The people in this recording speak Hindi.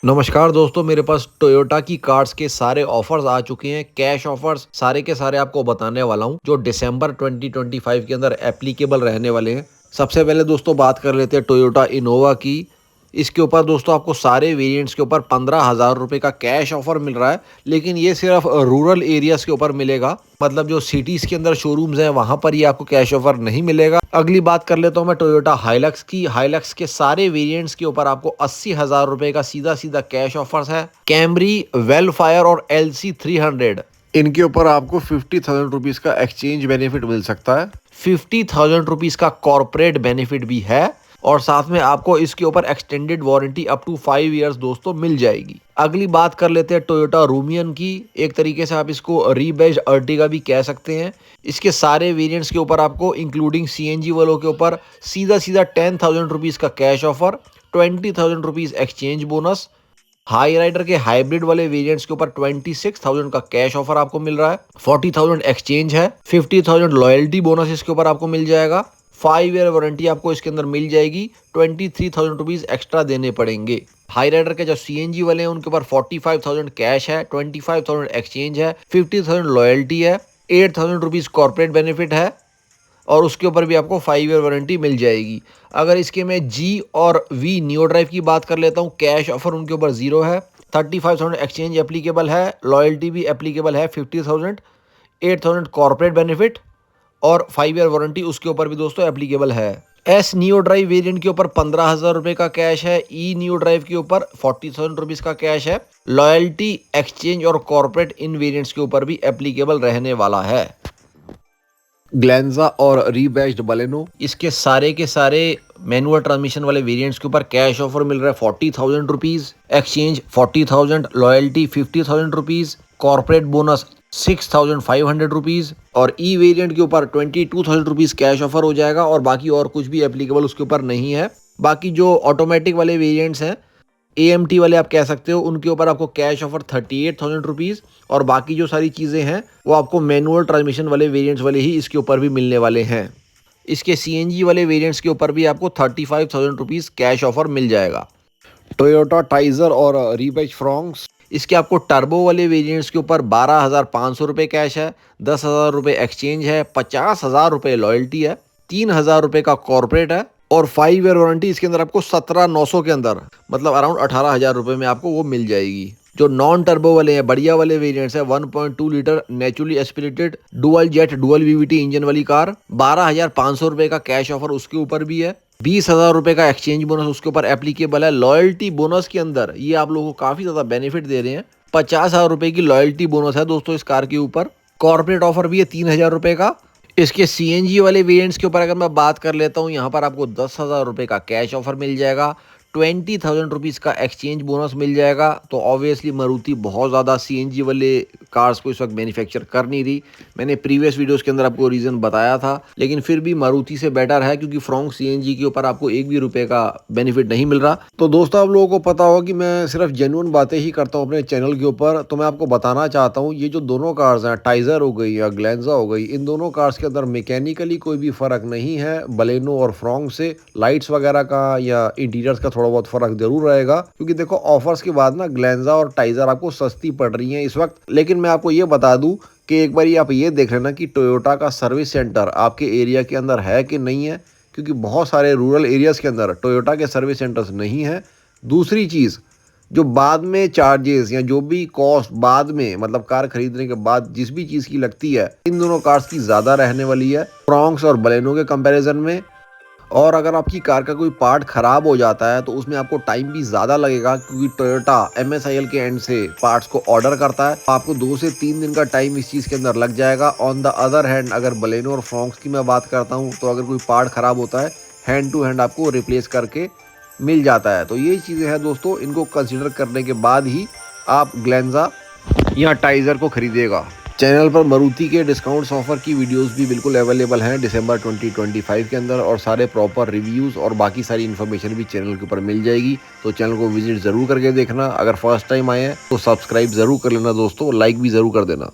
नमस्कार दोस्तों, मेरे पास टोयोटा की कार्स के सारे ऑफर्स आ चुके हैं। कैश ऑफर्स सारे के सारे आपको बताने वाला हूं, जो दिसंबर 2025 के अंदर एप्लीकेबल रहने वाले हैं। सबसे पहले दोस्तों बात कर लेते हैं टोयोटा इनोवा की। इसके ऊपर दोस्तों आपको सारे वेरिएंट्स के ऊपर 15,000 रुपये का कैश ऑफर मिल रहा है, लेकिन ये सिर्फ रूरल एरियाज के ऊपर मिलेगा। मतलब जो सिटीज़ के अंदर शोरूम्स हैं वहाँ पर ये आपको कैश ऑफर नहीं मिलेगा। अगली बात कर लेता हूँ मैं टोयोटा हाइलक्स की। हाइलक्स के सारे वेरिएंट्स के ऊपर आपको 80,000 रुपये का सीधा सीधा कैश ऑफर्स है। कैमरी, वेलफायर और LC 300, इनके ऊपर आपको 50,000 रुपीज़ का एक्सचेंज बेनिफिट मिल सकता है। 50,000 रुपीज़ का कॉर्पोरेट बेनिफिट भी है, और साथ में आपको इसके ऊपर extended warranty up to 5 years दोस्तों मिल जाएगी। अगली बात कर लेते हैं टोयोटा रूमियन की। एक तरीके से आप इसको रीबैज्ड अर्टिगा भी कह सकते हैं। इसके सारे वेरिएंट्स के ऊपर आपको इंक्लूडिंग CNG वालों के ऊपर सीधा सीधा 10,000 रुपीज़ का कैश ऑफर, 20,000 rupees exchange bonus. Hyryder के हाइब्रिड वाले वेरिएंट्स के ऊपर 26,000 का कैश ऑफर आपको मिल रहा है। 40,000 एक्सचेंज है, 50,000 लॉयल्टी बोनस इसके ऊपर आपको मिल जाएगा। 5 ईयर वारंटी आपको इसके अंदर मिल जाएगी। 23,000 रुपीज़ एक्स्ट्रा देने पड़ेंगे। हाई राइडर के जो CNG वाले हैं उनके ऊपर 45,000 कैश है, 25,000 एक्सचेंज है, 50,000 लॉयल्टी है, 8,000 रुपीज़ कॉर्पोरेट बेनिफिट है, और उसके ऊपर भी आपको 5 ईयर वारंटी मिल जाएगी। अगर इसके मैं G और V नियो ड्राइव की बात कर लेता हूँ, कैश ऑफर उनके ऊपर 0 है। 35,000 एक्सचेंज एप्लीकेबल है, लॉयल्टी भी एप्लीकेबल है 50,000, 8,000 कॉर्पोरेट बेनिफिट और 5 ईयर वारंटी उसके ऊपर भी दोस्तों एप्लीकेबल है। S नियो ड्राइव वेरिएंट के ऊपर 15,000 रुपये का कैश है। E नियो ड्राइव के ऊपर 40,000 रुपीज़ का कैश है। लॉयल्टी, एक्सचेंज और कॉर्पोरेट इन वेरिएंट्स के ऊपर भी एप्लीकेबल रहने वाला है। ग्लेंजा और रीबैज्ड बलेनो, इसके सारे के सारे मैनुअल ट्रांसमिशन वाले वेरिएंट्स के ऊपर कैश ऑफर मिल रहा है 40,000 rupees, exchange 40,000, loyalty 50,000 rupees, corporate bonus 6,500 rupees, और ई वेरिएंट के ऊपर 22,000 रुपीज़ कैश ऑफर हो जाएगा। और बाकी और कुछ भी एप्लीकेबल उसके ऊपर नहीं है। बाकी जो ऑटोमेटिक वाले वेरिएंट्स हैं, AMT वाले आप कह सकते हो, उनके ऊपर आपको कैश ऑफर 38,000 रुपीज़, और बाकी जो सारी चीज़ें हैं वो आपको मैनुअल ट्रांसमिशन वाले वेरिएंट्स वाले ही इसके ऊपर भी मिलने वाले हैं। इसके CNG वाले वेरिएंट्स के ऊपर भी आपको 35,000 रुपीज़ कैश ऑफर मिल जाएगा। टोयोटा टाइजर और रीबैज फ्रॉन्क्स, इसके आपको टर्बो वाले वेरिएंट्स के ऊपर 12,500 रुपये कैश है, 10,000 रुपये एक्सचेंज है, 50,000 रुपये लॉयल्टी है, 3,000 रुपये का कॉर्पोरेट है, और 5 ईयर वारंटी इसके अंदर आपको 17,900 के अंदर, मतलब अराउंड 18,000 रुपये में आपको वो मिल जाएगी। जो नॉन टर्बो वाले हैं, बढ़िया वाले वेरिएंट्स है, 1.2 litre naturally aspirated dual jet dual VVT engine वाली कार, 12,500 रुपये का कैश ऑफर उसके ऊपर भी है। 20,000 रुपये का एक्सचेंज बोनस उसके ऊपर एप्लीकेबल है। लॉयल्टी बोनस के अंदर ये आप लोगों को काफ़ी ज़्यादा बेनिफिट दे रहे हैं। 50,000 रुपये की लॉयल्टी बोनस है दोस्तों इस कार के ऊपर। कॉर्पोरेट ऑफर भी है 3,000 रुपये का। इसके CNG वाले वेरिएंट्स के ऊपर अगर मैं बात कर लेता हूँ, यहाँ पर आपको 10,000 रुपये का कैश ऑफर मिल जाएगा, 20,000 रुपीज़ का एक्सचेंज बोनस मिल जाएगा। तो ऑब्वियसली मारुति बहुत ज़्यादा CNG वाले कार्स को इस वक्त मैन्युफैक्चर कर नहीं रही। मैंने प्रीवियस वीडियोस के अंदर आपको रीज़न बताया था, लेकिन फिर भी मारुति से बेटर है, क्योंकि फ्रॉन्क CNG के ऊपर आपको एक भी रुपये का बेनिफिट नहीं मिल रहा। तो दोस्तों, आप लोगों को पता होगा कि मैं सिर्फ जेन्युइन बातें ही करता हूँ अपने चैनल के ऊपर। तो मैं आपको बताना चाहता हूँ, ये जो दोनों कार्स हैं, टाइजर हो गई या ग्लेंजा हो गई, इन दोनों कार्स के अंदर मैकेनिकली कोई भी फ़र्क नहीं है बलेनो और फ्रॉन्क से। लाइट्स वगैरह का या इंटीरियर्स का थोड़ा बहुत फ़र्क जरूर रहेगा, क्योंकि देखो ऑफर्स के बाद ना ग्लेंजा और टाइजर आपको सस्ती पड़ रही हैं इस वक्त। लेकिन मैं आपको ये बता दूं कि एक बार आप ये देख लेना कि टोयोटा का सर्विस सेंटर आपके एरिया के अंदर है कि नहीं है, क्योंकि बहुत सारे रूरल एरियाज़ के अंदर टोयोटा के सर्विस सेंटर्स नहीं है। दूसरी चीज़, जो बाद में चार्जेस या जो भी कॉस्ट बाद में, मतलब कार खरीदने के बाद जिस भी चीज़ की लगती है, इन दोनों कार्स की ज़्यादा रहने वाली है फ्रॉन्क्स और बलेनो के कंपैरिजन में। और अगर आपकी कार का कोई पार्ट ख़राब हो जाता है तो उसमें आपको टाइम भी ज़्यादा लगेगा, क्योंकि टोयोटा MSIL के एंड से पार्ट्स को ऑर्डर करता है। आपको 2 से 3 दिन का टाइम इस चीज़ के अंदर लग जाएगा। ऑन द अदर हैंड, अगर बलेनो और फ्रॉन्क्स की मैं बात करता हूँ, तो अगर कोई पार्ट ख़राब होता है, हैंड टू हैंड आपको रिप्लेस करके मिल जाता है। तो ये चीज़ें हैं दोस्तों, इनको कंसिडर करने के बाद ही आप ग्लेंजा या टाइजर को खरीदेगा। चैनल पर मारुति के डिस्काउंट्स ऑफर की वीडियोस भी बिल्कुल अवेलेबल हैं दिसंबर 2025 के अंदर, और सारे प्रॉपर रिव्यूज़ और बाकी सारी इन्फॉर्मेशन भी चैनल के ऊपर मिल जाएगी। तो चैनल को विजिट ज़रूर करके देखना। अगर फर्स्ट टाइम आए हैं तो सब्सक्राइब ज़रूर कर लेना दोस्तों, लाइक भी ज़रूर कर देना।